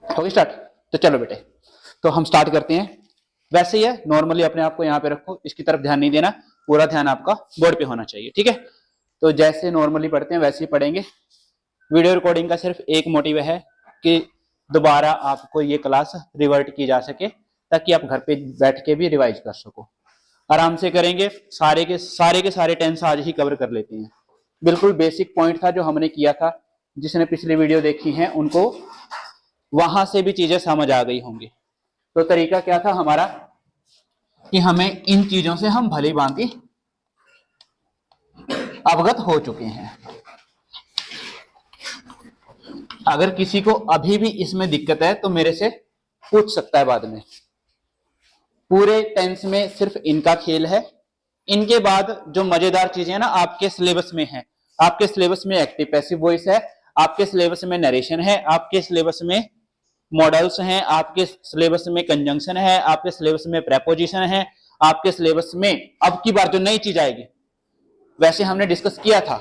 हो गई स्टार्ट? तो चलो बेटे, तो हम स्टार्ट करते हैं। वैसे ही है, नॉर्मली अपने आप को यहाँ पे रखो, इसकी तरफ ध्यान नहीं देना, पूरा ध्यान आपका बोर्ड पे होना चाहिए, ठीक है? तो जैसे नॉर्मली पढ़ते हैं वैसे ही पढ़ेंगे। वीडियो रिकॉर्डिंग का सिर्फ एक मोटिव है कि दोबारा आपको ये क्लास रिवर्ट की जा सके, ताकि आप घर पे बैठ के भी रिवाइज कर सको। आराम से करेंगे, सारे के सारे टेंस आज ही कवर कर लेते हैं। बिल्कुल बेसिक पॉइंट था जो हमने किया था, जिसने पिछली वीडियो देखी है उनको वहां से भी चीजें समझ आ गई होंगी। तो तरीका क्या था हमारा कि हमें इन चीजों से हम भली भांति अवगत हो चुके हैं। अगर किसी को अभी भी इसमें दिक्कत है तो मेरे से पूछ सकता है बाद में। पूरे टेंस में सिर्फ इनका खेल है। इनके बाद जो मजेदार चीजें हैं ना आपके सिलेबस में है। आपके सिलेबस में एक्टिव पैसिव वॉइस है, आपके सिलेबस में नरेशन है, आपके सिलेबस में मॉडल्स हैं, आपके सिलेबस में कंजंक्शन है, आपके सिलेबस में प्रेपोजिशन है, आपके सिलेबस में अब की बार जो नई चीज आएगी, वैसे हमने डिस्कस किया था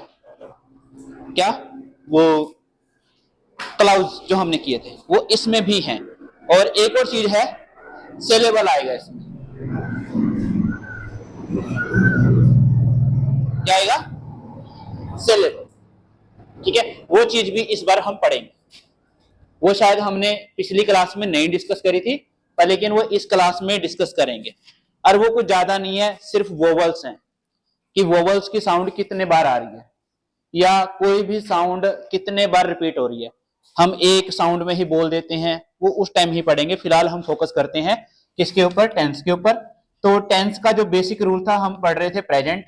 क्या, वो क्लाउज जो हमने किए थे वो इसमें भी हैं। और एक और चीज है, सेलेबल आएगा इसमें। क्या आएगा? सेलेबल, ठीक है? वो चीज भी इस बार हम पढ़ेंगे। वो शायद हमने पिछली क्लास में नहीं डिस्कस करी थी, पर लेकिन वो इस क्लास में डिस्कस करेंगे। और वो कुछ ज्यादा नहीं है, सिर्फ वोवल्स हैं कि वोवल्स की साउंड कितने बार आ रही है या कोई भी साउंड कितने बार रिपीट हो रही है। हम एक साउंड में ही बोल देते हैं, वो उस टाइम ही पढ़ेंगे। फिलहाल हम फोकस करते हैं किसके ऊपर? टेंस के ऊपर। तो टेंस का जो बेसिक रूल था हम पढ़ रहे थे प्रेजेंट,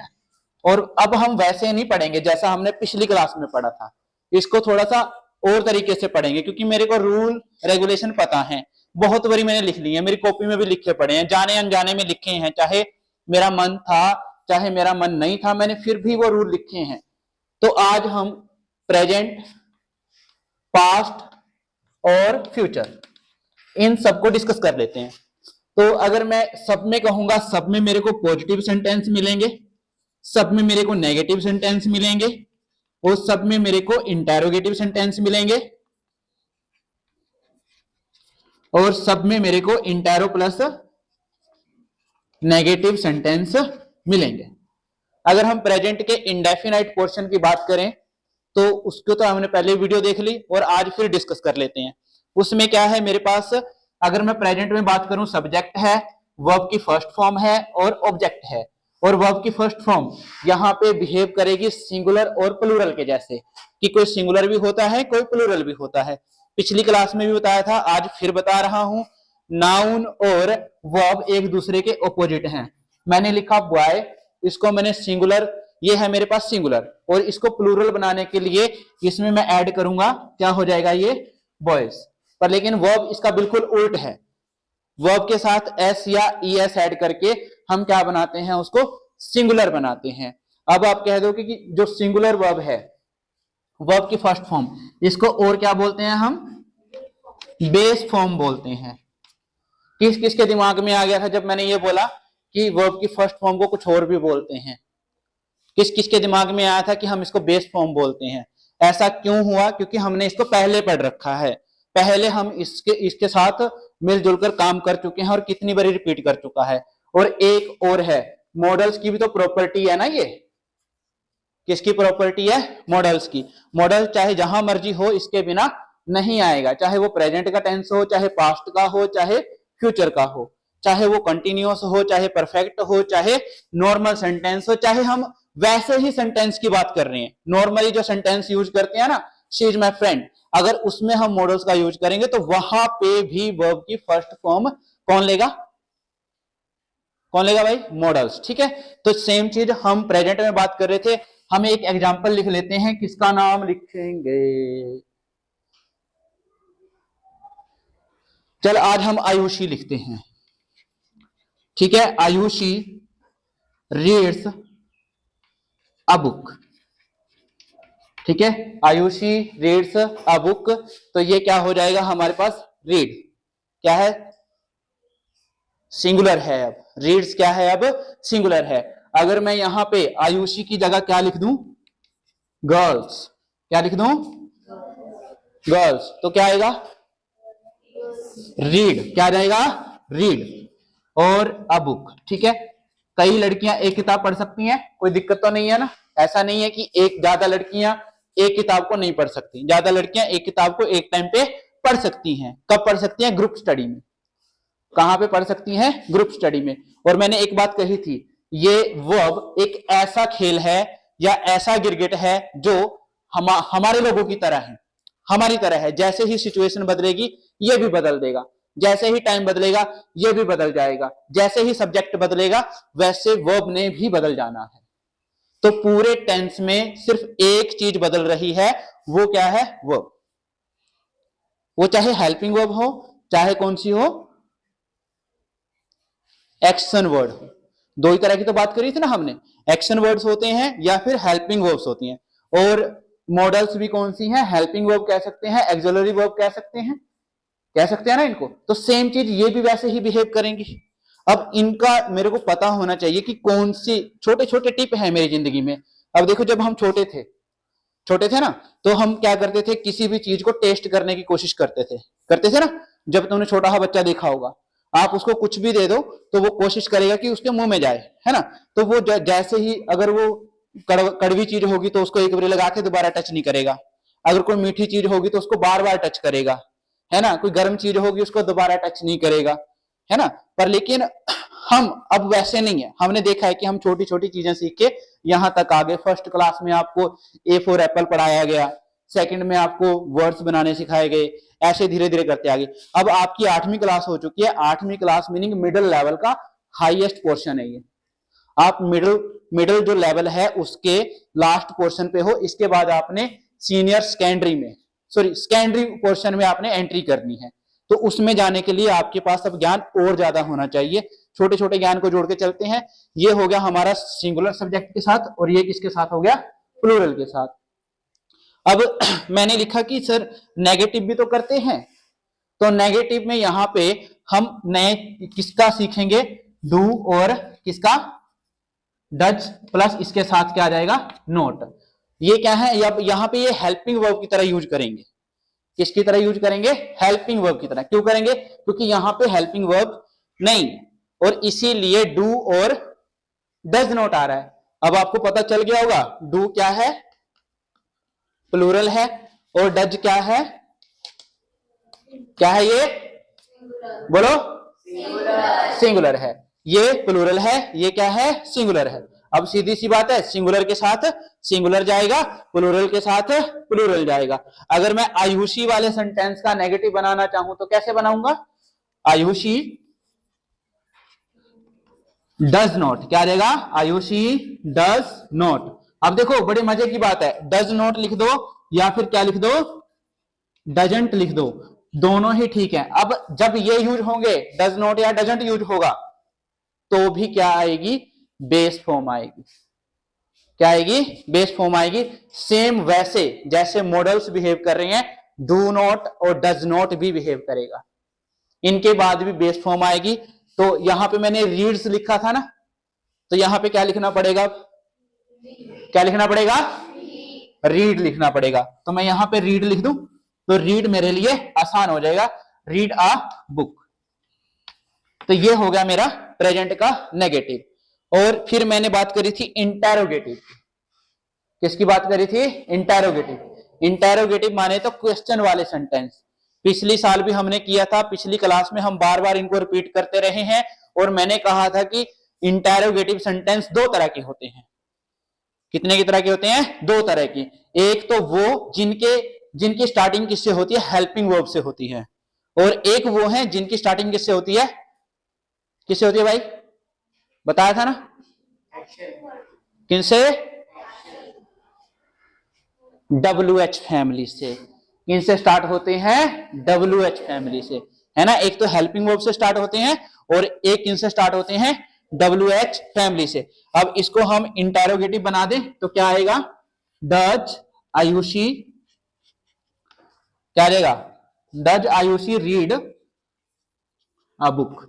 और अब हम वैसे नहीं पढ़ेंगे जैसा हमने पिछली क्लास में पढ़ा था। इसको थोड़ा सा और तरीके से पढ़ेंगे, क्योंकि मेरे को रूल रेगुलेशन पता है, बहुत बारी मैंने लिख ली है, मेरी कॉपी में भी लिखे पड़े हैं, जाने अनजाने में लिखे हैं। चाहे मेरा मन था चाहे मेरा मन नहीं था, मैंने फिर भी वो रूल लिखे हैं। तो आज हम प्रेजेंट, पास्ट और फ्यूचर इन सबको डिस्कस कर लेते हैं। तो अगर मैं सब में कहूंगा, सब में मेरे को पॉजिटिव सेंटेंस मिलेंगे, सब में मेरे को नेगेटिव सेंटेंस मिलेंगे, और सब में मेरे को इंटेरोगेटिव सेंटेंस मिलेंगे, और सब में मेरे को इंटेरो प्लस नेगेटिव सेंटेंस मिलेंगे। अगर हम प्रेजेंट के इंडेफिनाइट पोर्शन की बात करें तो उसको तो हमने पहले वीडियो देख ली और आज फिर डिस्कस कर लेते हैं। उसमें क्या है मेरे पास, अगर मैं प्रेजेंट में बात करूं, सब्जेक्ट है, वर्ब की फर्स्ट फॉर्म है और ऑब्जेक्ट है। और वर्ब की फर्स्ट फॉर्म यहाँ पे बिहेव करेगी सिंगुलर और प्लूरल के जैसे, कि कोई सिंगुलर भी होता है कोई प्लूरल भी होता है। पिछली क्लास में भी बताया था, आज फिर बता रहा हूं। नाउन और वर्ब एक दूसरे के ऑपोजिट हैं। मैंने लिखा बॉय, इसको मैंने सिंगुलर, ये है मेरे पास सिंगुलर, और इसको प्लूरल बनाने के लिए इसमें मैं ऐड करूंगा, क्या हो जाएगा ये? बॉयज। पर लेकिन वर्ब इसका बिल्कुल उल्ट है। वर्ब के साथ एस या ईएस ऐड करके हम क्या बनाते हैं? उसको सिंगुलर बनाते हैं। अब आप कह दो कि जो सिंगुलर वर्ब है, वर्ब की फर्स्ट फॉर्म, इसको और क्या बोलते हैं हम? बेस फॉर्म बोलते हैं। किस किसके दिमाग में आ गया था जब मैंने ये बोला कि वर्ब की फर्स्ट फॉर्म को कुछ और भी बोलते हैं? किस किसके दिमाग में आया था कि हम इसको बेस फॉर्म बोलते हैं? ऐसा क्यों हुआ? क्योंकि हमने इसको पहले पढ़ रखा है, पहले हम इसके साथ मिलजुल कर काम कर चुके हैं और कितनी बारी रिपीट कर चुका है। और एक और है, मॉडल्स की भी तो प्रॉपर्टी है ना ये। किसकी प्रॉपर्टी है? मॉडल्स की। मॉडल चाहे जहां मर्जी हो, इसके बिना नहीं आएगा। चाहे वो प्रेजेंट का टेंस हो, चाहे पास्ट का हो, चाहे फ्यूचर का हो, चाहे वो कंटिन्यूअस हो, चाहे परफेक्ट हो, चाहे नॉर्मल सेंटेंस हो, चाहे हम वैसे ही सेंटेंस की बात कर रहे हैं, नॉर्मली जो सेंटेंस यूज करते हैं ना, शी इज माई फ्रेंड, अगर उसमें हम मॉडल्स का यूज करेंगे तो वहां पे भी वर्ब की फर्स्ट फॉर्म कौन लेगा? कौन लेगा भाई? मॉडल्स। ठीक है, तो सेम चीज हम प्रेजेंट में बात कर रहे थे। हम एक एग्जांपल लिख लेते हैं, किसका नाम लिखेंगे? चल आज हम आयुषी लिखते हैं। ठीक है, आयुषी रीड्स अ बुक। ठीक है, आयुषी रीड्स अ बुक। तो ये क्या हो जाएगा हमारे पास? रीड क्या है? सिंगुलर है। अब रीड्स क्या है? अब सिंगुलर है। अगर मैं यहां पे आयुषी की जगह क्या लिख दूं? गर्ल्स। क्या लिख दूं? गर्ल्स। तो क्या आएगा? रीड, क्या आ जाएगा, रीड। और अ बुक, ठीक है। कई लड़कियां एक किताब पढ़ सकती हैं, कोई दिक्कत तो नहीं है ना। ऐसा नहीं है कि एक ज्यादा लड़कियां एक किताब को नहीं पढ़ सकती, ज्यादा लड़कियां एक किताब को एक टाइम पे पढ़ सकती हैं। कब पढ़ सकती हैं, ग्रुप स्टडी में। कहां पे पढ़ सकती हैं, ग्रुप स्टडी में। और मैंने एक बात कही थी, ये वर्ब एक ऐसा खेल है या ऐसा गिरगिट है जो हमारे लोगों की तरह है, हमारी तरह है। जैसे ही सिचुएशन बदलेगी ये भी बदल देगा, जैसे ही टाइम बदलेगा ये भी बदल जाएगा, जैसे ही सब्जेक्ट बदलेगा वैसे वर्ब ने भी बदल जाना है। तो पूरे टेंस में सिर्फ एक चीज बदल रही है, वो क्या है, वर्ब। वो चाहे हेल्पिंग वर्ब हो, चाहे कौन सी हो, एक्शन वर्ड हो। दो ही तरह की तो बात करी थी ना हमने, एक्शन वर्ड्स होते हैं या फिर हेल्पिंग वर्ब्स होती हैं। और मॉडल्स भी कौन सी हैं, हेल्पिंग वर्ब कह सकते हैं, एक्सिलरी वर्ब कह सकते हैं, कह सकते हैं ना इनको। तो सेम चीज ये भी वैसे ही बिहेव करेंगी। अब इनका मेरे को पता होना चाहिए कि कौन सी छोटे छोटे टिप है मेरी जिंदगी में। अब देखो, जब हम छोटे थे ना, तो हम क्या करते थे, किसी भी चीज को टेस्ट करने की कोशिश करते थे ना। जब तुमने छोटा सा बच्चा देखा होगा, आप उसको कुछ भी दे दो तो वो कोशिश करेगा कि उसके मुंह में जाए, है ना। तो वो जैसे ही, अगर वो कड़वी चीज होगी तो उसको एक बार लगा के दोबारा टच नहीं करेगा। अगर कोई मीठी चीज होगी तो उसको बार बार टच करेगा, है ना। कोई गर्म चीज होगी उसको दोबारा टच नहीं करेगा, है ना। पर लेकिन हम अब वैसे नहीं है। हमने देखा है कि हम छोटी छोटी चीजें सीख के यहां तक आ गए। फर्स्ट क्लास में आपको ए फॉर एप्पल पढ़ाया गया, सेकंड में आपको वर्ड्स बनाने सिखाए गए, ऐसे धीरे धीरे करते आगे। अब आपकी 8वीं क्लास हो चुकी है। 8वीं क्लास मीनिंग मिडिल लेवल का हाईएस्ट पोर्शन है ये। आप मिडिल जो लेवल है उसके लास्ट पोर्शन पे हो। इसके बाद आपने सीनियर सेकेंडरी पोर्शन में आपने एंट्री करनी है। तो उसमें जाने के लिए आपके पास अब ज्ञान और ज्यादा होना चाहिए। छोटे छोटे ज्ञान को जोड़ के चलते हैं। ये हो गया हमारा सिंगुलर सब्जेक्ट के साथ, और ये किसके साथ हो गया, प्लूरल के साथ। अब मैंने लिखा कि सर नेगेटिव भी तो करते हैं, तो नेगेटिव में यहां पे हम नए किसका सीखेंगे, डू और किसका, डज प्लस इसके साथ क्या आ जाएगा, नोट। ये क्या है, यहां पे ये हेल्पिंग वर्ब की तरह यूज करेंगे। किसकी तरह यूज करेंगे, हेल्पिंग वर्ब की तरह। क्यों करेंगे, क्योंकि यहां पे हेल्पिंग वर्ब नहीं, और इसीलिए डू और डज नॉट आ रहा है। अब आपको पता चल गया होगा, डू क्या है, प्लूरल है, और डज क्या है, क्या है ये, बोलो, सिंगुलर है। ये प्लूरल है, ये क्या है, सिंगुलर है। अब सीधी सी बात है, सिंगुलर के साथ सिंगुलर जाएगा, प्लूरल के साथ प्लूरल जाएगा। अगर मैं आयुषी वाले सेंटेंस का नेगेटिव बनाना चाहूं तो कैसे बनाऊंगा, आयुषी डज नॉट, क्या रहेगा, आयुषी डज नॉट। अब देखो बड़े मजे की बात है, डज नॉट लिख दो या फिर क्या लिख दो, डजंट लिख दो, दोनों ही ठीक है। अब जब ये यूज होंगे, डज नॉट या डजंट यूज होगा, तो भी क्या आएगी, बेस फॉर्म आएगी। क्या आएगी, बेस फॉर्म आएगी। सेम वैसे जैसे मॉडल्स बिहेव कर रहे हैं, डू नॉट और डज नॉट भी बिहेव करेगा। इनके बाद भी बेस फॉर्म आएगी। तो यहां पे मैंने रीड्स लिखा था ना, तो यहां पे क्या लिखना पड़ेगा, क्या लिखना पड़ेगा, रीड लिखना पड़ेगा। तो मैं यहां पे रीड लिख दूं तो रीड मेरे लिए आसान हो जाएगा, रीड अ बुक। तो ये हो गया मेरा प्रेजेंट का नेगेटिव। और फिर मैंने बात करी थी इंटेरोगेटिव की। किसकी बात करी थी, इंटेरोगेटिव। इंटेरोगेटिव माने तो क्वेश्चन वाले सेंटेंस। पिछली साल भी हमने किया था, पिछली क्लास में हम बार बार इनको रिपीट करते रहे हैं। और मैंने कहा था कि इंटेरोगेटिव सेंटेंस दो तरह के होते हैं। कितने की तरह के होते हैं, दो तरह की। एक तो वो जिनकी स्टार्टिंग किससे होती है, हेल्पिंग वर्ब से होती है। और एक वो है जिनकी स्टार्टिंग किससे होती है, किससे होती है भाई, बताया था ना, किनसे, WH फैमिली से। किनसे स्टार्ट होते हैं, WH फैमिली से, है ना। एक तो हेल्पिंग वर्ब से स्टार्ट होते हैं और एक किनसे स्टार्ट होते हैं, WH फैमिली से। अब इसको हम इंटेरोगेटिव बना दें तो क्या आएगा, डज आयुषी, क्या आएगा, does Ayushi read a book.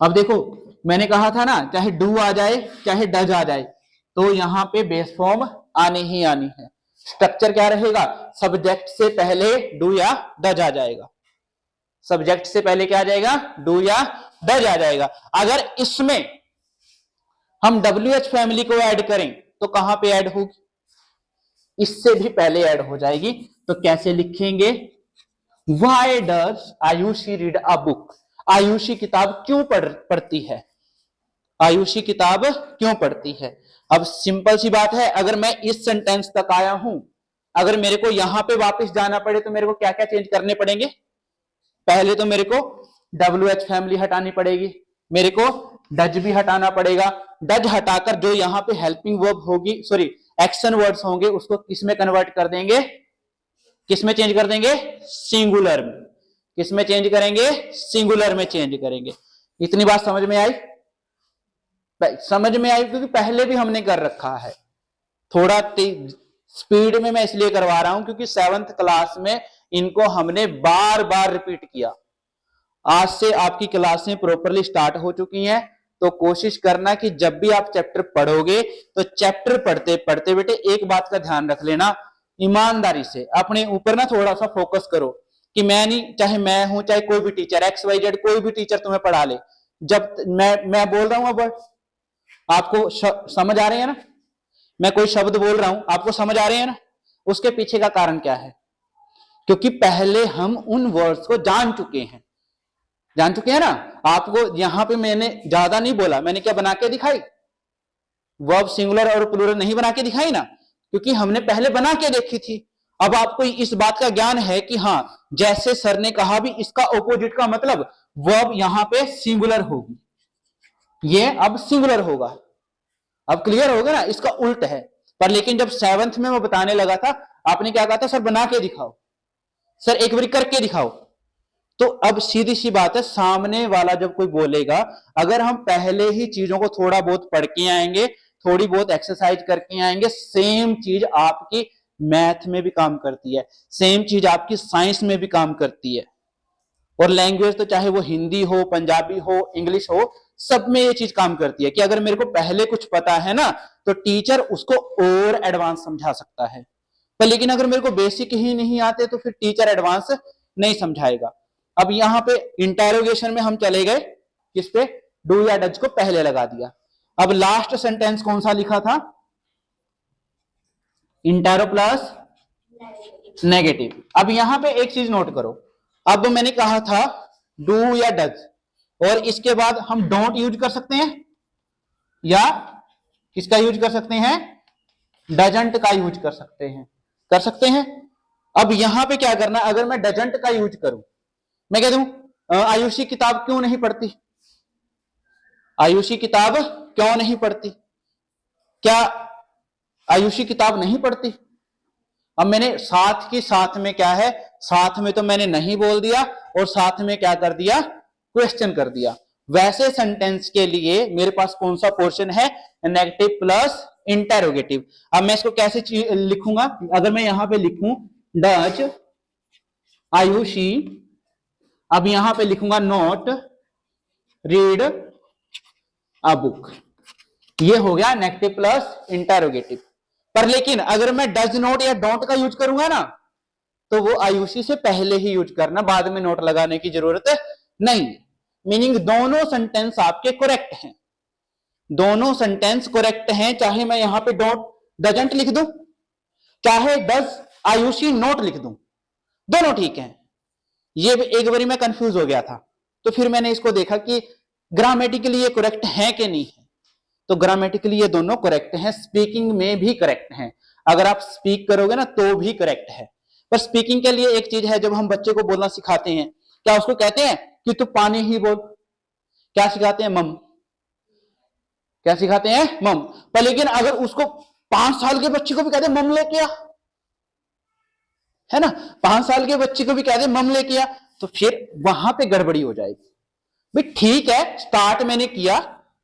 अब देखो मैंने कहा था ना, चाहे डू आ जाए चाहे डज आ जाए, तो यहां पे बेस फॉर्म आनी ही आनी है। स्ट्रक्चर क्या रहेगा, सब्जेक्ट से पहले डू या डज आ जाएगा। सब्जेक्ट से पहले क्या आ जाएगा, डू या डज आ जाएगा। अगर इसमें हम WH फैमिली को ऐड करें तो कहां पे ऐड होगी, इससे भी पहले ऐड हो जाएगी। तो कैसे लिखेंगे, why does Ayushi read a book, Ayushi किताब क्यों पढ़ती है, आयुषी किताब क्यों पढ़ती है। अब सिंपल सी बात है, अगर मैं इस सेंटेंस तक आया हूं, अगर मेरे को यहां पे वापस जाना पड़े तो मेरे को क्या क्या चेंज करने पड़ेंगे, पहले तो मेरे को WH फैमिली हटानी पड़ेगी, मेरे को डज भी हटाना पड़ेगा। डज हटाकर जो यहां पे हेल्पिंग वर्ब होगी, सॉरी एक्शन वर्ड्स होंगे, उसको किसमें कन्वर्ट कर देंगे, किसमें चेंज कर देंगे, सिंगुलर में। किसमें चेंज करेंगे, सिंगुलर में चेंज करेंगे। इतनी बात समझ में आई, समझ में आई, क्योंकि पहले भी हमने कर रखा है। थोड़ा स्पीड में मैं इसलिए करवा रहा हूं क्योंकि 7th क्लास में इनको हमने बार बार रिपीट किया। आज से आपकी क्लासें प्रॉपरली स्टार्ट हो चुकी हैं, तो कोशिश करना कि जब भी आप चैप्टर पढ़ोगे तो चैप्टर पढ़ते पढ़ते बेटे एक बात का ध्यान रख लेना, ईमानदारी से अपने ऊपर ना थोड़ा सा फोकस करो कि मैं नहीं, चाहे मैं हूं चाहे कोई भी टीचर XYZ कोई भी टीचर तुम्हें पढ़ा ले, जब मैं बोल रहा हूं अब आपको समझ आ रहे हैं ना, मैं कोई शब्द बोल रहा हूं आपको समझ आ रहे हैं ना, उसके पीछे का कारण क्या है, क्योंकि पहले हम उन वर्ड्स को जान चुके हैं ना। आपको यहां पे मैंने ज्यादा नहीं बोला, मैंने क्या बना के दिखाई, वर्ब सिंगुलर और प्लूरल नहीं बना के दिखाई ना, क्योंकि हमने पहले बना के देखी थी। अब आपको इस बात का ज्ञान है कि हाँ, जैसे सर ने कहा भी इसका ऑपोजिट का मतलब वर्ब यहां पे सिंगुलर होगी, ये अब सिंगुलर होगा। अब क्लियर हो गया ना, इसका उल्ट है। पर लेकिन जब 7th में मैं बताने लगा था, आपने क्या कहा था, सर बना के दिखाओ, सर एक बार करके दिखाओ। तो अब सीधी सी बात है, सामने वाला जब कोई बोलेगा, अगर हम पहले ही चीजों को थोड़ा बहुत पढ़ के आएंगे, थोड़ी बहुत एक्सरसाइज करके आएंगे, सेम चीज आपकी मैथ में भी काम करती है, सेम चीज आपकी साइंस में भी काम करती है। और लैंग्वेज तो चाहे वो हिंदी हो, पंजाबी हो, इंग्लिश हो, सब में ये चीज काम करती है कि अगर मेरे को पहले कुछ पता है ना, तो टीचर उसको और एडवांस समझा सकता है। पर लेकिन अगर मेरे को बेसिक ही नहीं आते तो फिर टीचर एडवांस नहीं समझाएगा। अब यहां पे इंटेरोगेशन में हम चले गए, किस पे, डू या डज को पहले लगा दिया। अब लास्ट सेंटेंस कौन सा लिखा था, इंटेरो प्लस नेगेटिव। अब यहां पे एक चीज नोट करो, अब मैंने कहा था डू या डज, और इसके बाद हम डोंट यूज कर सकते हैं या किसका यूज कर सकते हैं, डजंट का यूज कर सकते हैं। अब यहां पे क्या करना, अगर मैं डजंट का यूज करूं, मैं कह दूं आयुषी किताब क्यों नहीं पढ़ती, आयुषी किताब क्यों नहीं पढ़ती, क्या आयुषी किताब नहीं पढ़ती। अब मैंने साथ की साथ में क्या है, साथ में तो मैंने नहीं बोल दिया और साथ में क्या कर दिया, क्वेश्चन कर दिया। वैसे सेंटेंस के लिए मेरे पास कौन सा पोर्शन है, नेगेटिव प्लस इंटेरोगेटिव। अब मैं इसको कैसे लिखूंगा, अगर मैं यहां पे लिखूं डज आयुषी, अब यहां पे लिखूंगा नॉट रीड अ बुक, ये हो गया नेगेटिव प्लस इंटेरोगेटिव। पर लेकिन अगर मैं डज नॉट या डोंट का यूज करूंगा ना, तो वो आयुषी से पहले ही यूज करना, बाद में नोट लगाने की जरूरत नहीं। मीनिंग दोनों सेंटेंस आपके करेक्ट हैं, दोनों सेंटेंस करेक्ट हैं, चाहे मैं यहां पे डोंट डजंट लिख दूं, चाहे डज आयुषी नोट लिख दूं, दोनों ठीक हैं। ये एक बारी मैं कंफ्यूज हो गया था, तो फिर मैंने इसको देखा कि ग्रामेटिकली ये करेक्ट है कि नहीं है, तो ग्रामेटिकली ये दोनों करेक्ट हैं, स्पीकिंग में भी करेक्ट हैं। अगर आप स्पीक करोगे ना तो भी करेक्ट है। पर स्पीकिंग के लिए एक चीज है, जब हम बच्चे को बोलना सिखाते हैं, क्या उसको कहते हैं कि तू पानी ही बोल, क्या सिखाते हैं, मम, क्या सिखाते हैं, मम। पर लेकिन अगर उसको 5 साल के बच्चे को भी कहते मम लेके आ, है ना, 5 साल के बच्चे को भी कहते मम लेके आ, तो फिर वहां पे गड़बड़ी हो जाएगी। भाई ठीक है, स्टार्ट मैंने किया,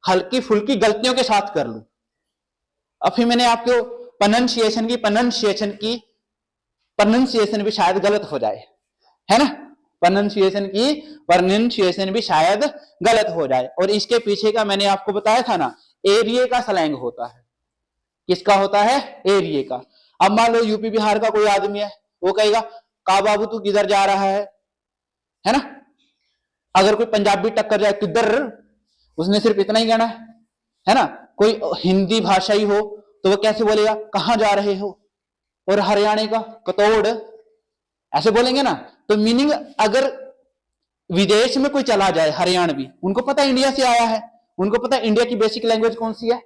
हल्की फुल्की गलतियों के साथ कर लू, अब फिर मैंने आपको प्रोनाउंसिएशन भी शायद गलत हो जाए, है ना, प्रोनाउंसिएशन भी शायद गलत हो जाए। और इसके पीछे का मैंने आपको बताया था ना, एरिया का स्लैंग होता है। किसका होता है, एरिया का। अब मान लो यूपी बिहार का कोई आदमी है, वो कहेगा का बाबू तू किधर जा रहा है ना, अगर कोई पंजाबी टक्कर जाए किधर, उसने सिर्फ इतना ही कहना है ना। कोई हिंदी भाषाई हो तो वो कैसे बोलेगा, कहां जा रहे हो, और हरियाणा का कतोड़, ऐसे बोलेंगे ना। तो मीनिंग अगर विदेश में कोई चला जाए हरियाणवी, उनको पता इंडिया से आया है, उनको पता इंडिया की बेसिक लैंग्वेज कौन सी है,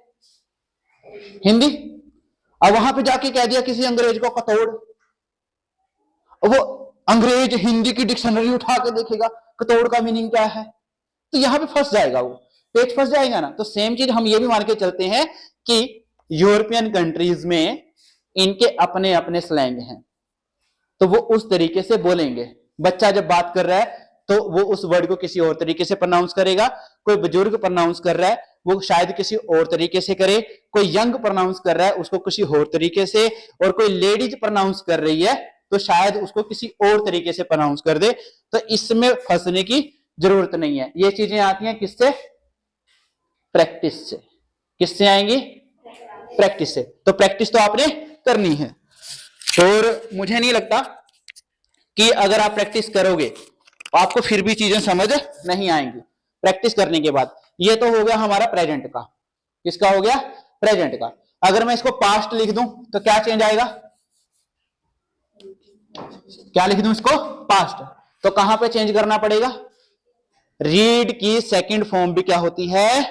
हिंदी। अब वहां पे जाके कह दिया किसी अंग्रेज को कतोड़, वो अंग्रेज हिंदी की डिक्शनरी उठा के देखेगा कतोड़ का मीनिंग क्या है, तो यहां पे फंस जाएगा, वो पेज फंस जाएगा ना। तो सेम चीज हम ये भी मान के चलते हैं कि यूरोपियन कंट्रीज में इनके अपने अपने स्लैंग हैं, तो वो उस तरीके से बोलेंगे। बच्चा जब बात कर रहा है तो वो उस वर्ड को किसी और तरीके से प्रोनाउंस करेगा, कोई बुजुर्ग प्रोनाउंस कर रहा है वो शायद किसी और तरीके से करे, कोई यंग प्रोनाउंस कर रहा है उसको किसी और तरीके से, और कोई लेडीज प्रोनाउंस कर रही है तो शायद उसको किसी और तरीके से प्रोनाउंस कर दे। तो इसमें फंसने की जरूरत नहीं है। ये चीजें आती हैं किससे, प्रैक्टिस से। किससे आएंगी, प्रैक्टिस से। तो प्रैक्टिस तो आपने करनी है, और मुझे नहीं लगता कि अगर आप प्रैक्टिस करोगे आपको फिर भी चीजें समझ नहीं आएंगी प्रैक्टिस करने के बाद। ये तो हो गया हमारा प्रेजेंट का। किसका हो गया, प्रेजेंट का। अगर मैं इसको पास्ट लिख दूं तो क्या चेंज आएगा, क्या लिख दूं इसको, पास्ट। तो कहां पे चेंज करना पड़ेगा, रीड की सेकंड फॉर्म भी क्या होती है,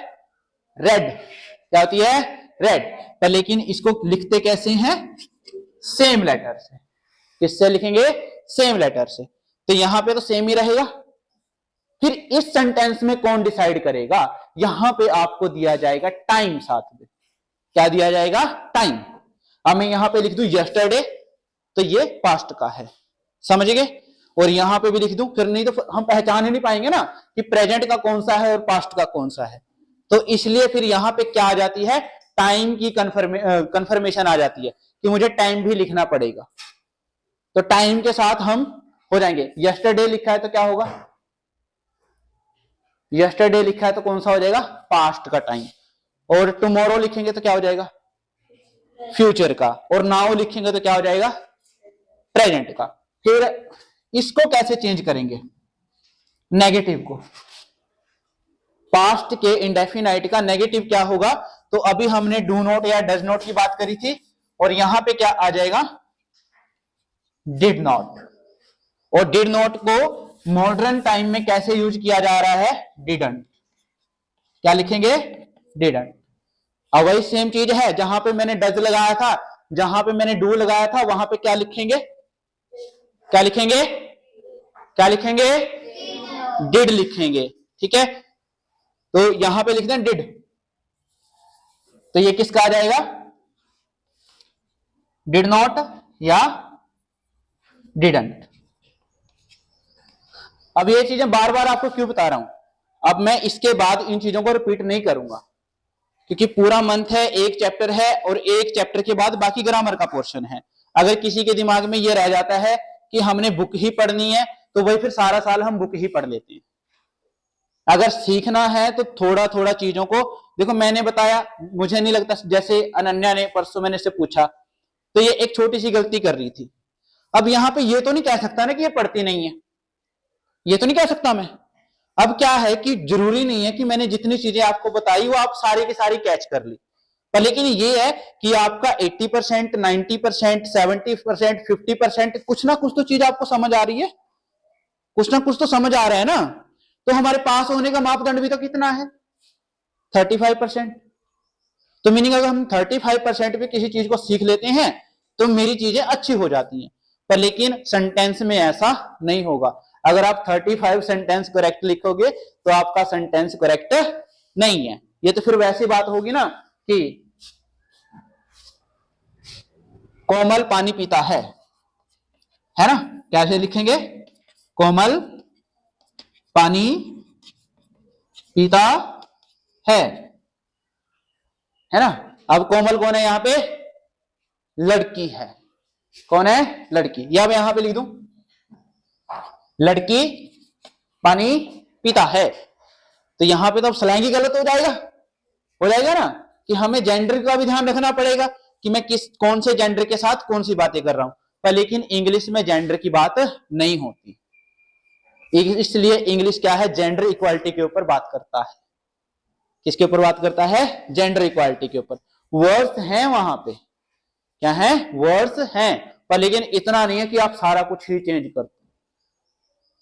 रेड। क्या होती है, रेड। पर लेकिन इसको लिखते कैसे हैं, सेम लेटर से। किससे लिखेंगे, सेम लेटर से। तो यहां पे तो सेम ही रहेगा। फिर इस सेंटेंस में कौन डिसाइड करेगा, यहां पे आपको दिया जाएगा टाइम साथ में। क्या दिया जाएगा, टाइम। अब मैं यहां पे लिख दूं यस्टरडे तो ये पास्ट का है, समझ गए। और यहां पे भी लिख दूं, फिर नहीं तो हम पहचान ही नहीं पाएंगे ना कि प्रेजेंट का कौन सा है और पास्ट का कौन सा है। तो इसलिए फिर यहां पे क्या आ जाती है, टाइम की कंफर्मेशन आ जाती है कि मुझे टाइम भी लिखना पड़ेगा। तो टाइम के साथ हम हो जाएंगे। यस्टरडे लिखा है तो क्या होगा, यस्टरडे लिखा है तो कौन सा हो जाएगा, पास्ट का टाइम। और टुमारो लिखेंगे तो क्या हो जाएगा, फ्यूचर का। और नाउ लिखेंगे तो क्या हो जाएगा, प्रेजेंट का। फिर इसको कैसे चेंज करेंगे, नेगेटिव को। पास्ट के इंडेफिनाइट का नेगेटिव क्या होगा, तो अभी हमने डू नॉट या डज नॉट की बात करी थी, और यहां पे क्या आ जाएगा, डिड नॉट। और डिड नॉट को मॉडर्न टाइम में कैसे यूज किया जा रहा है, डिडंट। क्या लिखेंगे, डिडंट। अब वही सेम चीज है, जहां पे मैंने डज लगाया था, जहां पे मैंने डू लगाया था, वहां पे क्या लिखेंगे, क्या लिखेंगे, क्या लिखेंगे, डिड लिखेंगे। ठीक है, तो यहां पे लिख दें डिड, तो ये किसका आ जाएगा, डिड नॉट या डिडंट। अब ये चीजें बार बार आपको क्यों बता रहा हूं, अब मैं इसके बाद इन चीजों को रिपीट नहीं करूंगा, क्योंकि पूरा मंथ है, एक चैप्टर है, और एक चैप्टर के बाद बाकी ग्रामर का पोर्शन है। अगर किसी के दिमाग में ये रह जाता है कि हमने बुक ही पढ़नी है, तो वही फिर सारा साल हम बुक ही पढ़ लेते हैं। अगर सीखना है तो थोड़ा थोड़ा चीजों को देखो। मैंने बताया, मुझे नहीं लगता, जैसे अनन्या ने परसों मैंने इससे पूछा तो ये एक छोटी सी गलती कर रही थी। अब यहां पे ये तो नहीं कह सकता ना कि ये पढ़ती नहीं है, ये तो नहीं कह सकता मैं। अब क्या है कि जरूरी नहीं है कि मैंने जितनी चीजें आपको बताई वो आप सारी की सारी कैच कर ली, पर लेकिन ये है कि आपका 80%, 90%, 70%, 50% कुछ ना कुछ तो चीज आपको समझ आ रही है, कुछ ना कुछ तो समझ आ रहा है ना। तो हमारे पास होने का मापदंड भी तो कितना है, 35%। तो मीनिंग अगर हम 35% पे किसी चीज को सीख लेते हैं तो मेरी चीजें अच्छी हो जाती हैं। पर लेकिन सेंटेंस में ऐसा नहीं होगा। अगर आप 35 सेंटेंस करेक्ट लिखोगे तो आपका सेंटेंस करेक्ट नहीं है। ये तो फिर वैसी बात होगी ना कि कोमल पानी पीता है ना, कैसे लिखेंगे, कोमल पानी पीता है ना। अब कोमल कौन है, यहां पे लड़की है। कौन है, लड़की। या मैं यहां पे लिख दूं, लड़की पानी पीता है। तो यहां पे तो अब स्लैंग ही गलत हो जाएगा ना, कि हमें जेंडर का भी ध्यान रखना पड़ेगा कि मैं कौन से जेंडर के साथ कौन सी बातें कर रहा हूं। पर लेकिन इंग्लिश में जेंडर की बात नहीं होती, इसलिए इंग्लिश क्या है, जेंडर इक्वालिटी के ऊपर बात करता है। किसके ऊपर बात करता है, जेंडर इक्वालिटी के ऊपर। वर्ड्स हैं वहां पे, क्या है, वर्ड्स हैं, पर लेकिन इतना नहीं है कि आप सारा कुछ ही चेंज कर दो।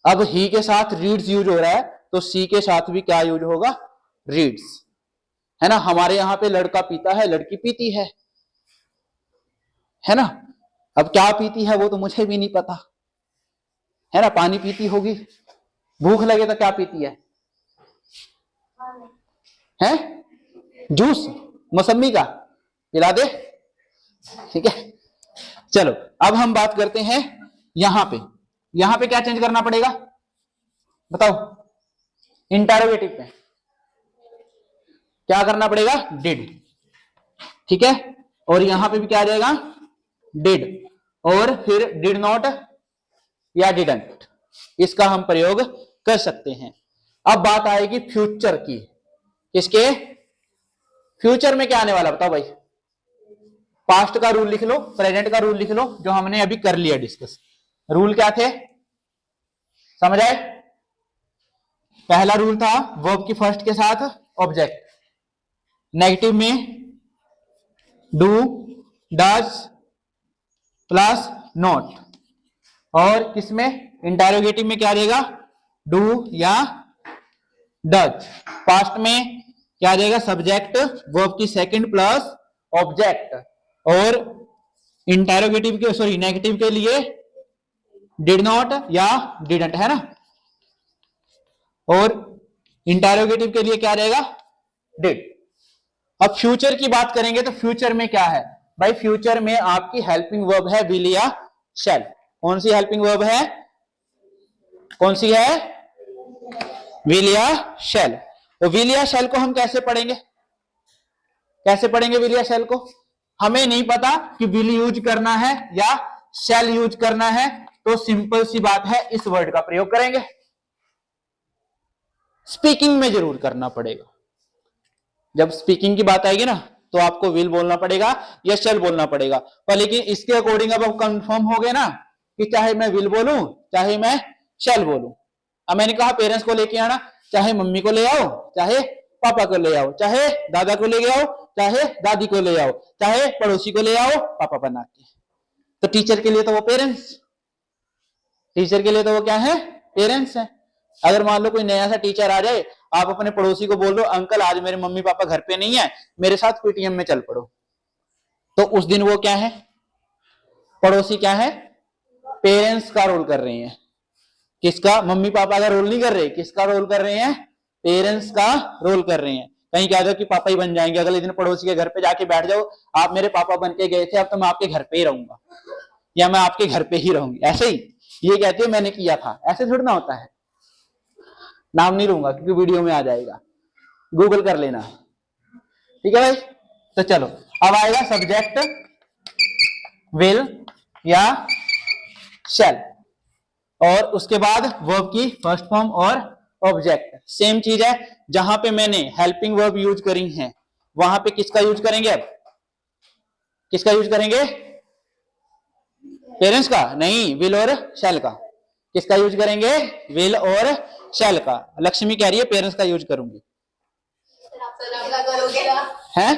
अब ही के साथ रीड्स यूज हो रहा है, तो सी के साथ भी क्या यूज होगा, रीड्स, है ना। हमारे यहां पे लड़का पीता है, लड़की पीती है ना। अब क्या पीती है वो तो मुझे भी नहीं पता, है ना। पानी पीती होगी, भूख लगे तो क्या पीती है जूस मौसमी का, पिला दे, ठीक है। चलो अब हम बात करते हैं यहां पे। यहां पे क्या चेंज करना पड़ेगा बताओ, इंटरोगेटिव पे क्या करना पड़ेगा, डिड, ठीक है। और यहां पे भी क्या आ जाएगा, डिड, और फिर डिड नॉट या डिडंट, इसका हम प्रयोग कर सकते हैं। अब बात आएगी फ्यूचर की। किसके, फ्यूचर में क्या आने वाला बताओ भाई, पास्ट का रूल लिख लो, प्रेजेंट का रूल लिख लो, जो हमने अभी कर लिया डिस्कस। रूल क्या थे समझ आए। पहला रूल था वर्ब की फर्स्ट के साथ ऑब्जेक्ट, नेगेटिव में डू डज प्लस नॉट, और किसमें इंटरोगेटिव में क्या रहेगा, डू या डज। पास्ट में क्या रहेगा, सब्जेक्ट वर्ब की सेकंड प्लस ऑब्जेक्ट, और इंटरोगेटिव के सॉरी नेगेटिव के लिए डिड नॉट या डिडंट, है ना। और इंटरोगेटिव के लिए क्या रहेगा, डिड। अब फ्यूचर की बात करेंगे तो फ्यूचर में क्या है भाई, फ्यूचर में आपकी हेल्पिंग वर्ब है विल या शैल। कौन सी हेल्पिंग वर्ब है, कौन सी है, विल या शैल। तो विल या शैल को हम कैसे पढ़ेंगे, कैसे पढ़ेंगे विल या शैल को, हमें नहीं पता कि विल यूज करना है या शैल यूज करना है, तो सिंपल सी बात है इस वर्ड का प्रयोग करेंगे। स्पीकिंग में जरूर करना पड़ेगा, जब स्पीकिंग की बात आएगी ना तो आपको विल बोलना पड़ेगा या शैल बोलना पड़ेगा। पर लेकिन इसके अकॉर्डिंग अब आप कंफर्म हो गए ना कि चाहे मैं विल बोलूं चाहे मैं शैल बोलूं। अब मैंने कहा पेरेंट्स को लेके आना, चाहे मम्मी को ले आओ, चाहे पापा को ले आओ, चाहे दादा को ले आओ, चाहे दादी को ले आओ, चाहे पड़ोसी को ले आओ पापा बना के। तो टीचर के लिए तो वो पेरेंट्स, टीचर के लिए तो वो क्या है, पेरेंट्स है। अगर मान लो कोई नया सा टीचर आ जाए, आप अपने पड़ोसी को बोल दो अंकल आज मेरे मम्मी पापा घर पे नहीं है, मेरे साथ पीटीएम में चल पड़ो, तो उस दिन वो क्या है, पड़ोसी क्या है, पेरेंट्स का रोल कर रहे हैं। किसका, मम्मी पापा का रोल नहीं कर रहे, किसका रोल कर रहे हैं, पेरेंट्स का रोल कर रहे हैं। कहीं कह दो कि पापा ही बन जाएंगे, अगले दिन पड़ोसी के घर पे जाके बैठ जाओ, आप मेरे पापा बन के गए थे, अब तो मैं आपके घर पे ही रहूंगा या मैं आपके घर पे ही रहूंगी, ऐसे ही ये कहते हो मैंने किया था, ऐसे थोड़ा ना होता है। नाम नहीं लूंगा क्योंकि वीडियो में आ जाएगा, गूगल कर लेना, ठीक है भाई। तो चलो अब आएगा सब्जेक्ट विल या शैल, और उसके बाद वर्ब की फर्स्ट फॉर्म और ऑब्जेक्ट। सेम चीज है, जहां पे मैंने हेल्पिंग वर्ब यूज करी है वहां पे किसका यूज करेंगे, अब किसका यूज करेंगे, पेरेंट्स का नहीं, विल और शैल का। किसका यूज करेंगे, विल और शैल का। लक्ष्मी कह रही है पेरेंट्स का यूज करूंगी, हैं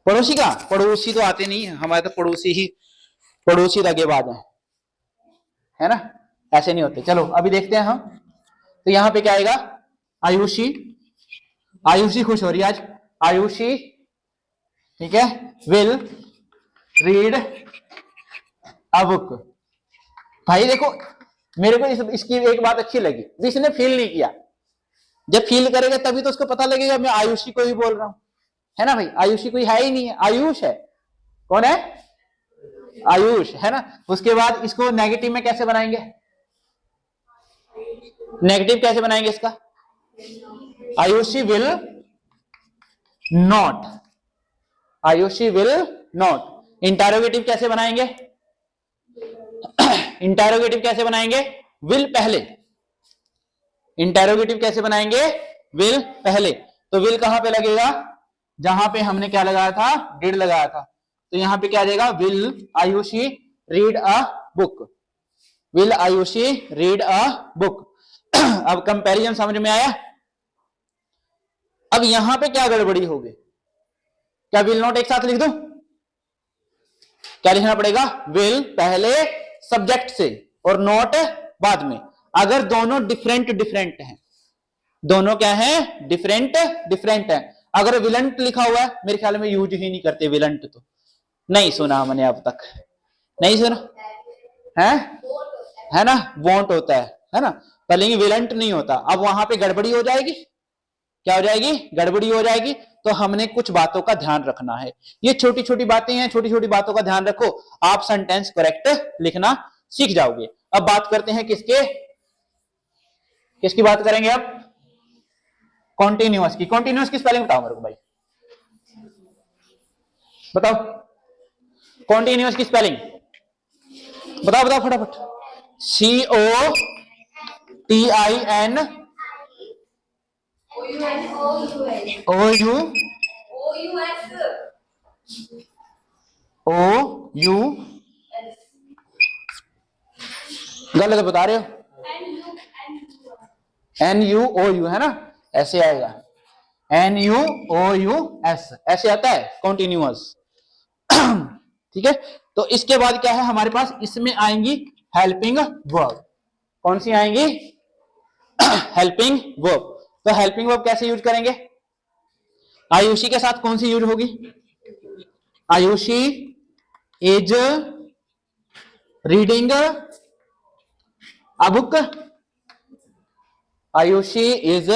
पड़ोसी का, पड़ोसी तो आते नहीं है हमारे, तो पड़ोसी ही पड़ोसी दगेबाज है ना, ऐसे नहीं होते। चलो अभी देखते हैं हम, तो यहां पे क्या आएगा, आयुषी, आयुषी खुश हो रही है आज, आयुषी, ठीक है, विल रीड अ बुक। भाई देखो मेरे को इसकी एक बात अच्छी लगी, जिसने फील नहीं किया, जब फील करेगा तभी तो उसको पता लगेगा मैं आयुषी को ही बोल रहा हूं, है ना भाई। आयुषी कोई है ही नहीं है, आयुष है, कौन है, आयुष, है ना। उसके बाद इसको नेगेटिव में कैसे बनाएंगे, नेगेटिव कैसे बनाएंगे इसका, Ayushi will not, Ayushi will not. Interrogative कैसे बनाएंगे, इंटरोगेटिव कैसे बनाएंगे, विल पहले, इंटरोगेटिव कैसे बनाएंगे, विल पहले। तो विल कहां पे लगेगा, जहां पे हमने क्या लगाया था, डिड लगाया था। तो यहां पे क्या आ जाएगा, will Ayushi read a book, will Ayushi read a book. अब कंपैरिजन समझ में आया। अब यहां पे क्या गड़बड़ी होगी, क्या विल नॉट एक साथ लिख दूं? क्या लिखना पड़ेगा? विल पहले सब्जेक्ट से और नॉट बाद में। अगर दोनों डिफरेंट डिफरेंट हैं, दोनों क्या है? डिफरेंट डिफरेंट है। अगर विलंट लिखा हुआ है, मेरे ख्याल में यूज ही नहीं करते विलंट, तो नहीं सुना मैंने अब तक, नहीं सुना है ना? वॉन्ट होता है ना, पर लेकिन विलंट नहीं होता। अब वहां पे गड़बड़ी हो जाएगी, क्या हो जाएगी? गड़बड़ी हो जाएगी। तो हमने कुछ बातों का ध्यान रखना है, ये छोटी छोटी बातें हैं, छोटी छोटी बातों का ध्यान रखो, आप सेंटेंस करेक्ट लिखना सीख जाओगे। अब बात करते हैं किसके, किसकी बात करेंगे अब? कॉन्टिन्यूअस की। कॉन्टिन्यूअस की स्पेलिंग बताओ मेरे को भाई, बताओ कॉन्टिन्यूअस की स्पेलिंग बताओ, बताओ फटाफट। COTIN OU गलत बता रहे हो, NUOU है ना, ऐसे आएगा NUOUS, ऐसे आता है कॉन्टिन्यूअस। ठीक है, तो इसके बाद क्या है हमारे पास? इसमें आएंगी हेल्पिंग वर्ब। कौन सी आएंगी? Helping verb. तो हेल्पिंग वर्ब कैसे यूज करेंगे? आयुषी के साथ कौन सी यूज होगी? Ayushi is reading a book. Ayushi is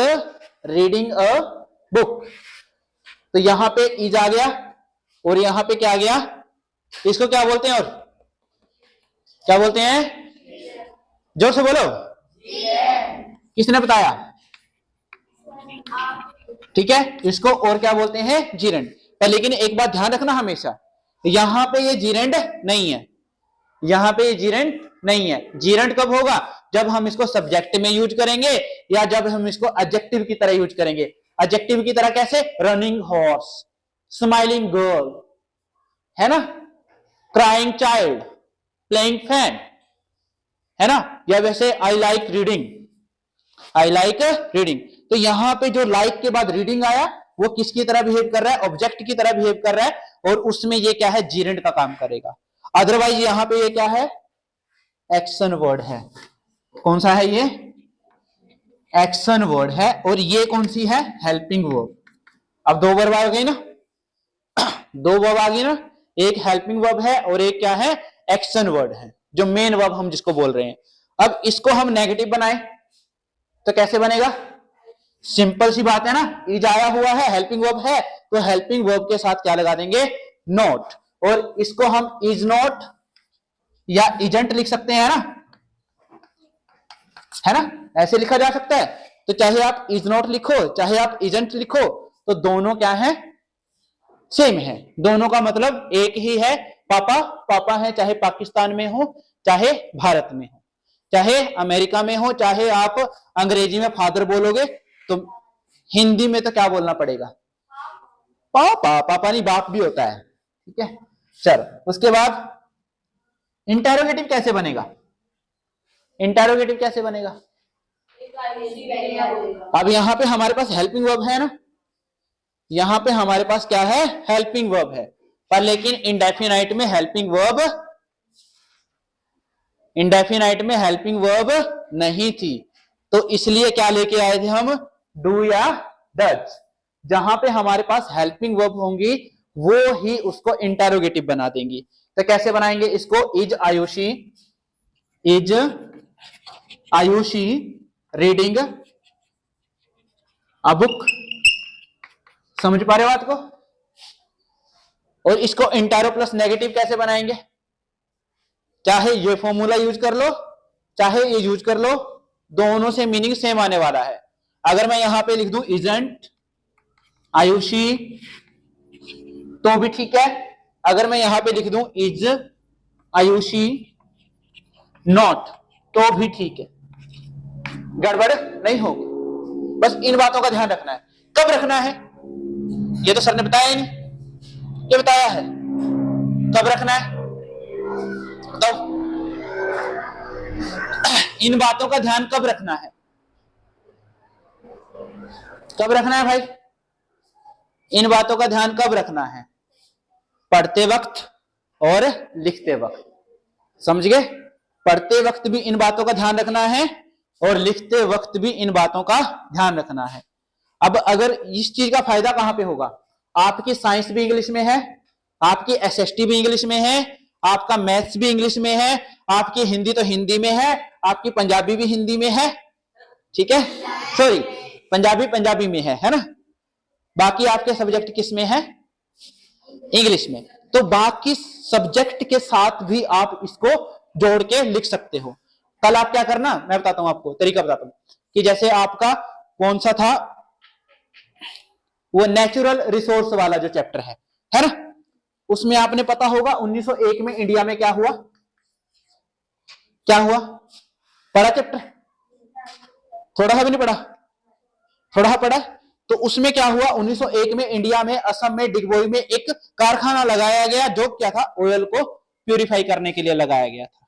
reading a book. तो यहां पे इज आ गया और यहां पे क्या आ गया? इसको क्या बोलते हैं? और क्या बोलते हैं? जोर से बोलो, किसने बताया? ठीक है, इसको और क्या बोलते हैं? जीरेंड। पर लेकिन एक बात ध्यान रखना हमेशा, यहां पे ये जीरेंड नहीं है, यहां पे ये जीरेंड नहीं है। जीरेंड कब होगा? जब हम इसको सब्जेक्ट में यूज करेंगे या जब हम इसको एडजेक्टिव की तरह यूज करेंगे। एडजेक्टिव की तरह कैसे? रनिंग हॉर्स, स्माइलिंग गर्ल, है ना, क्राइंग चाइल्ड, प्लेइंग फैन, है ना, या वैसे I like reading, I like reading. तो यहां पे जो लाइक के बाद रीडिंग आया, वो किसकी तरह बिहेव कर रहा है? ऑब्जेक्ट की तरह बिहेव कर रहा है, और उसमें ये क्या है? जीरेंड का काम करेगा। अदरवाइज यहां पे ये क्या है? एक्शन वर्ड है। कौन सा है ये? एक्शन वर्ड है। और ये कौन सी है? Helping verb. अब दो वर्ब आ गई ना, दो वर्ब आ गई ना, एक हेल्पिंग वर्ब है और एक क्या है? एक्शन वर्ड है, जो मेन वर्ब हम जिसको बोल रहे हैं। अब इसको हम नेगेटिव बनाए तो कैसे बनेगा? सिंपल सी बात है ना, इज आया हुआ है, हेल्पिंग वर्ब है, तो हेल्पिंग वर्ब के साथ क्या लगा देंगे? नॉट। और इसको हम इज नॉट या इजेंट लिख सकते हैं, है ना, ऐसे लिखा जा सकता है। तो चाहे आप इज नॉट लिखो चाहे आप इजेंट लिखो, तो दोनों क्या है? सेम है। दोनों का मतलब एक ही है। पापा पापा है, चाहे पाकिस्तान में हो चाहे भारत में हो, चाहे अमेरिका में हो, चाहे आप अंग्रेजी में फादर बोलोगे, तो हिंदी में तो क्या बोलना पड़ेगा? पापा। पापा नहीं, बाप भी होता है। ठीक है, चलो उसके बाद इंटेरोगेटिव कैसे बनेगा? इंटेरोगेटिव कैसे बनेगा? अब यहां पे हमारे पास हेल्पिंग वर्ब है ना, यहां पे हमारे पास क्या है? हेल्पिंग वर्ब है। पर लेकिन इंडेफिनाइट में हेल्पिंग वर्ब, इंडेफिनाइट में हेल्पिंग वर्ब नहीं थी, तो इसलिए क्या लेके आए थे हम? डू या डज। जहां पे हमारे पास हेल्पिंग वर्ब होंगी वो ही उसको इंटेरोगेटिव बना देंगी। तो कैसे बनाएंगे इसको? Is Ayushi, is Ayushi reading a book. समझ पा रहे हो बात को? और इसको इंटेरो प्लस नेगेटिव कैसे बनाएंगे? चाहे ये फॉर्मूला यूज कर लो चाहे ये यूज कर लो, दोनों से मीनिंग सेम आने वाला है। अगर मैं यहां पे लिख दूं इजंट आयुषी तो भी ठीक है, अगर मैं यहां पे लिख दूं इज आयुषी नॉट तो भी ठीक है, गड़बड़ नहीं होगी। बस इन बातों का ध्यान रखना है। कब रखना है ये तो सर ने बताया ही नहीं, ये बताया है कब रखना है, बताओ। इन बातों का ध्यान कब रखना है? कब रखना है भाई? इन बातों का ध्यान कब रखना है? पढ़ते वक्त और लिखते वक्त। समझ गए? पढ़ते वक्त भी इन बातों का ध्यान रखना है और लिखते वक्त भी इन बातों का ध्यान रखना है। अब अगर इस चीज का फायदा कहां पे होगा? आपकी साइंस भी इंग्लिश में है, आपकी एसएसटी भी इंग्लिश में है, आपका मैथ्स भी इंग्लिश में है, आपकी हिंदी तो हिंदी में है, आपकी पंजाबी भी हिंदी में है, ठीक है, सॉरी पंजाबी में है ना। बाकी आपके सब्जेक्ट किस में है? इंग्लिश में। तो बाकी सब्जेक्ट के साथ भी आप इसको जोड़ के लिख सकते हो। कल आप क्या करना, मैं बताता हूं आपको, तरीका बताता हूं कि जैसे आपका कौन सा था वो नेचुरल रिसोर्स वाला जो चैप्टर है ना, उसमें आपने पता होगा 1901 में इंडिया में क्या हुआ? क्या हुआ? पढ़ा चैप्टर? थोड़ा सा भी नहीं पढ़ा? थोड़ा पढ़ा। तो उसमें क्या हुआ? 1901 में इंडिया में असम में डिगबोई में एक कारखाना लगाया गया जो क्या था? ऑयल को प्यूरिफाई करने के लिए लगाया गया था।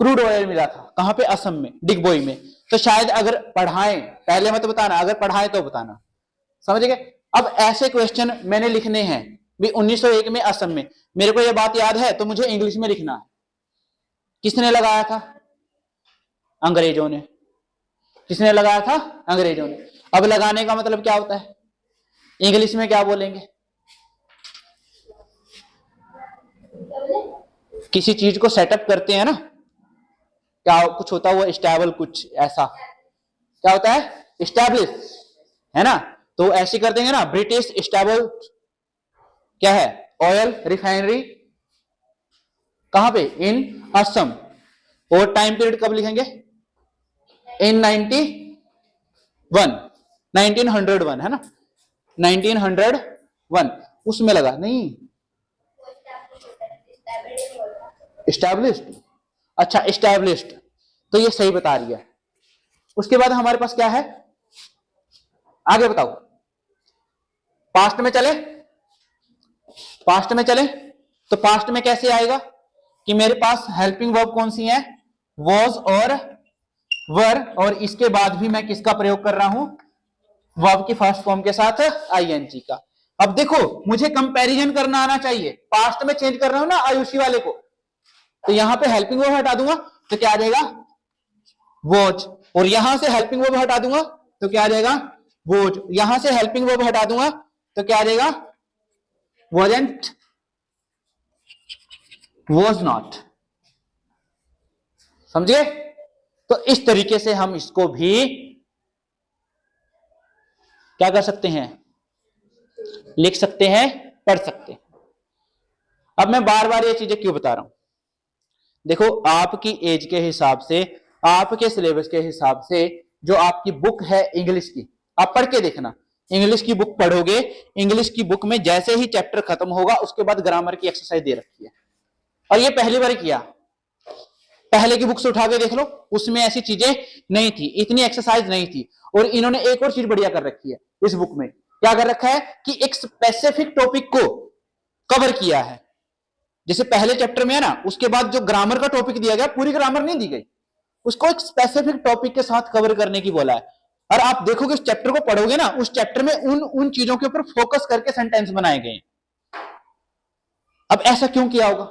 क्रूड ऑयल मिला था कहां पे? असम में, डिगबोई में। तो शायद अगर पढ़ाएं, पहले मत बताना, अगर पढ़ाएं तो बताना। समझ गए? अब ऐसे क्वेश्चन मैंने लिखने हैं भी 1901 में असम में, मेरे को यह बात याद है तो मुझे इंग्लिश में लिखना है। किसने लगाया था? अंग्रेजों ने। किसने लगाया था? अंग्रेजों ने। अब लगाने का मतलब क्या होता है? इंग्लिश में क्या बोलेंगे? किसी चीज को सेटअप करते हैं ना, क्या कुछ होता है वो स्टेबल, कुछ ऐसा क्या होता है? स्टैब्लिश, है ना। तो ऐसे कर देंगे ना, ब्रिटिश स्टेबल क्या है? ऑयल रिफाइनरी कहां पे? इन असम। और टाइम पीरियड कब लिखेंगे? इन 1901 है ना, 1901 उसमें लगा नहीं एस्टैब्लिश्ड। अच्छा एस्टैब्लिश्ड, तो ये सही बता रही है। उसके बाद हमारे पास क्या है आगे बताओ? पास्ट में चले, पास्ट में चले तो पास्ट में कैसे आएगा कि मेरे पास हेल्पिंग वर्ब कौन सी है? वॉज और वर, और इसके बाद भी मैं किसका प्रयोग कर रहा हूं? वर्ब की फर्स्ट फॉर्म के साथ आईएनजी का। अब देखो मुझे कंपैरिजन करना आना चाहिए, पास्ट में चेंज कर रहा हूं ना आयुषी वाले को, तो यहां पे हेल्पिंग वर्ब हटा दूंगा तो क्या आ जाएगा? वॉज। और यहां से हेल्पिंग वर्ब हटा दूंगा तो क्या आ जाएगा? वॉज। यहां से हेल्पिंग वर्ब हटा दूंगा तो क्या आ जाएगा? Wasn't, was not. समझे? तो इस तरीके से हम इसको भी क्या कर सकते हैं? लिख सकते हैं, पढ़ सकते हैं। अब मैं बार बार ये चीजें क्यों बता रहा हूं? देखो आपकी एज के हिसाब से, आपके सिलेबस के हिसाब से जो आपकी बुक है इंग्लिश की, आप पढ़ के देखना। इंग्लिश की बुक पढ़ोगे, इंग्लिश की बुक में जैसे ही चैप्टर खत्म होगा उसके बाद ग्रामर की एक्सरसाइज दे रखी है। और ये पहली बार किया, पहले की बुक से उठा के देख लो, उसमें ऐसी चीजें नहीं थी, इतनी एक्सरसाइज नहीं थी। और इन्होंने एक और चीज बढ़िया कर रखी है इस बुक में। क्या कर रखा है कि एक स्पेसिफिक टॉपिक को कवर किया है। जैसे पहले चैप्टर में है ना, उसके बाद जो ग्रामर का टॉपिक दिया गया, पूरी ग्रामर नहीं दी गई, उसको एक स्पेसिफिक टॉपिक के साथ कवर करने की बोला है। और आप देखोगे उस चैप्टर को पढ़ोगे ना, उस चैप्टर में उन चीजों के ऊपर फोकस करके सेंटेंस बनाए गए। अब ऐसा क्यों किया होगा?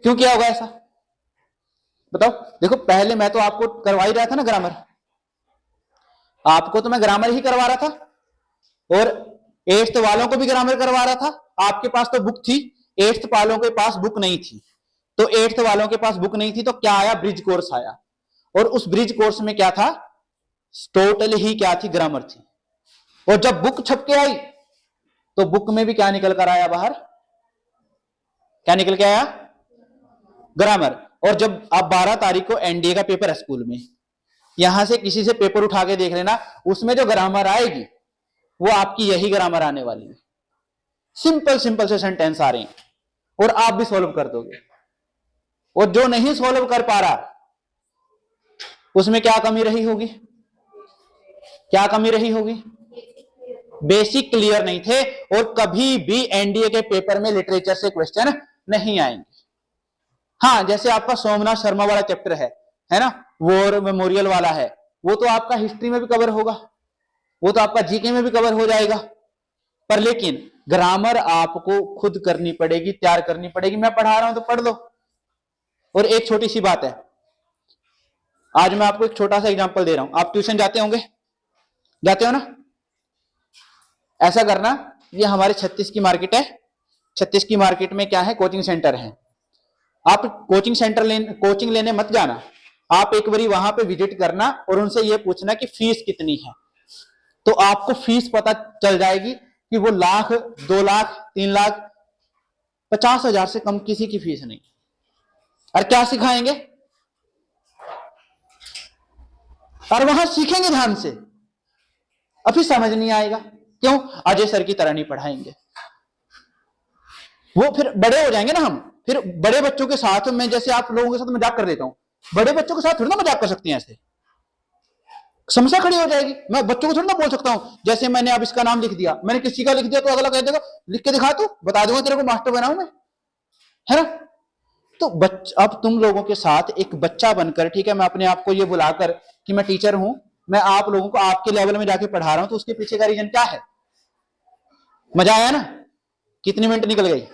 क्यों किया होगा ऐसा बताओ? देखो पहले मैं तो आपको करवा ही रहा था ना ग्रामर, आपको तो मैं ग्रामर ही करवा रहा था, और 8th वालों को भी ग्रामर करवा रहा था। आपके पास तो बुक थी, 8th वालों के पास बुक नहीं थी। तो 8th वालों के पास बुक नहीं थी तो क्या आया? ब्रिज कोर्स आया। और उस ब्रिज कोर्स में क्या था? टोटल ही क्या थी? ग्रामर थी। और जब बुक छप के आई तो बुक में भी क्या निकल कर आया बाहर? क्या निकल के आया? ग्रामर। और जब आप 12 तारीख को एनडीए का पेपर है स्कूल में, यहां से किसी से पेपर उठा के देख लेना, उसमें जो ग्रामर आएगी वो आपकी यही ग्रामर आने वाली है। सिंपल सिंपल से सेंटेंस आ रहे हैं और आप भी सॉल्व कर दोगे। और जो नहीं सॉल्व कर पा रहा उसमें क्या कमी रही होगी? क्या कमी रही होगी? बेसिक क्लियर नहीं थे, और कभी भी एनडीए के पेपर में लिटरेचर से क्वेश्चन नहीं आएंगे। हाँ, जैसे आपका सोमनाथ शर्मा वाला चैप्टर है ना, वॉर मेमोरियल वाला है, वो तो आपका हिस्ट्री में भी कवर होगा, वो तो आपका जीके में भी कवर हो जाएगा। पर लेकिन ग्रामर आपको खुद करनी पड़ेगी, तैयार करनी पड़ेगी। मैं पढ़ा रहा हूं तो पढ़ लो। और एक छोटी सी बात है, आज मैं आपको एक छोटा सा एग्जांपल दे रहा हूं। आप ट्यूशन जाते होंगे, जाते हो ना? ऐसा करना, ये हमारे 36 की मार्केट है, 36 की मार्केट में क्या है, कोचिंग सेंटर है। आप कोचिंग लेने मत जाना, आप एक बारी वहां पे विजिट करना और उनसे ये पूछना कि फीस कितनी है। तो आपको फीस पता चल जाएगी कि वो लाख, 2 लाख, 3 लाख, 50,000 से कम किसी की फीस नहीं। और क्या सिखाएंगे? और वहां सीखेंगे ध्यान से, अभी समझ नहीं आएगा। क्यों? अजय सर की तरह नहीं पढ़ाएंगे। वो फिर बड़े हो जाएंगे ना हम, फिर बड़े बच्चों के साथ में, जैसे आप लोगों के साथ मजाक कर देता हूं, बड़े बच्चों के साथ थोड़ी ना मजाक कर सकते हैं, ऐसे समस्या खड़ी हो जाएगी। मैं बच्चों को थोड़ी ना बोल सकता हूं, जैसे मैंने अब इसका नाम लिख दिया, मैंने किसी का लिख दिया तो अगला कह देगा लिख के दिखा, तू बता दूंगा तेरे को मास्टर बनाऊं मैं, है ना? तो अब तुम लोगों के साथ एक बच्चा बनकर, ठीक है, मैं अपने आप को ये बुलाकर कि मैं टीचर हूं, मैं आप लोगों को आपके लेवल में जाके पढ़ा रहा हूं, तो उसके पीछे का रीजन क्या है? मजा आया ना? कितनी मिनट निकल गई?